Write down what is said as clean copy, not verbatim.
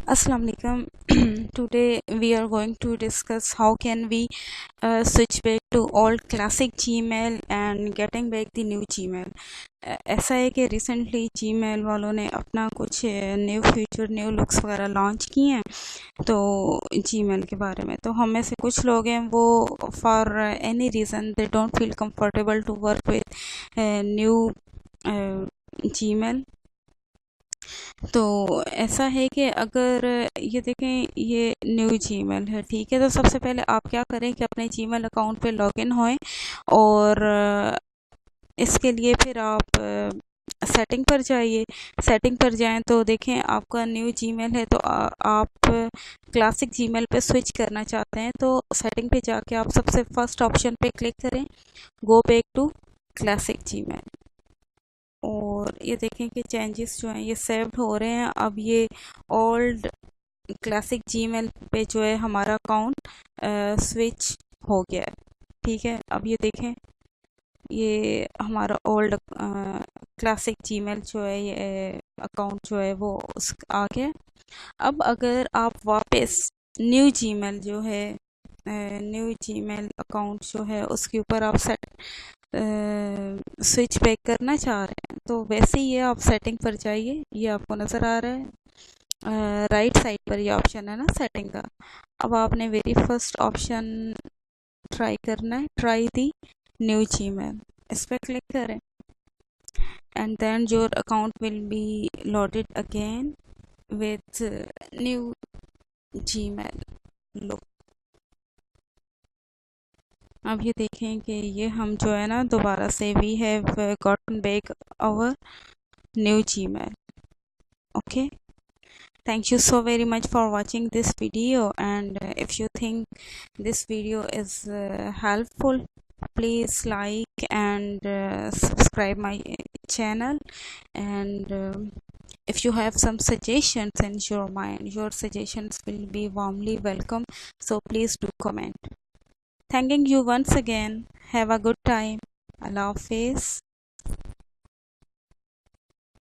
Assalamu alaikum. Today we are going to discuss how can we switch back to old classic Gmail and getting back the new Gmail. ऐसा है कि recently Gmail वालों ने अपना कुछ new feature new looks वगैरह launch किए हैं तो जीमेल के बारे में तो हम में से कुछ लोग हैं वो for any reason they don't feel comfortable to work with new Gmail. तो ऐसा है कि अगर ये देखें ये न्यू जीमेल है, ठीक है, तो सबसे पहले आप क्या करें कि अपने जीमेल अकाउंट पे लॉगिन होएं और इसके लिए फिर आप सेटिंग पर जाइए। सेटिंग पर जाएं तो देखें आपका न्यू जीमेल है तो आप क्लासिक जीमेल पे स्विच करना चाहते हैं तो सेटिंग पे जाके आप सबसे फर्स्ट ऑप्शन पे क्लिक करें, go back to classic Gmail. और ये देखें कि चेंजेस जो हैं ये सेव्ड हो रहे हैं। अब ये ओल्ड क्लासिक जीमेल पे जो है हमारा अकाउंट स्विच हो गया है, ठीक है। अब ये देखें ये हमारा ओल्ड क्लासिक जीमेल जो है ये अकाउंट जो है वो उस आ गया। अब अगर आप वापस न्यू जीमेल जो है न्यू जीमेल अकाउंट जो है उसके ऊपर आप स्विच बैक करना चाह रहे हैं तो वैसे ही ये आप सेटिंग पर जाइए, ये आपको नज़र आ रहा है राइट साइड पर ये ऑप्शन है ना सेटिंग का। अब आपने वेरी फर्स्ट ऑप्शन ट्राई करना है, ट्राई दी न्यू जीमेल, इस पर क्लिक करें and then your account will be loaded again with new Gmail look. अब ये देखें कि ये हम जो है ना दोबारा से we have gotten back our new Gmail. Okay, thank you so very much for watching this video, and if you think this video is helpful, please like and subscribe my channel. And if you have some suggestions in your mind, your suggestions will be warmly welcome, so please do comment. Thanking you once again. Have a good time. Allah Hafiz.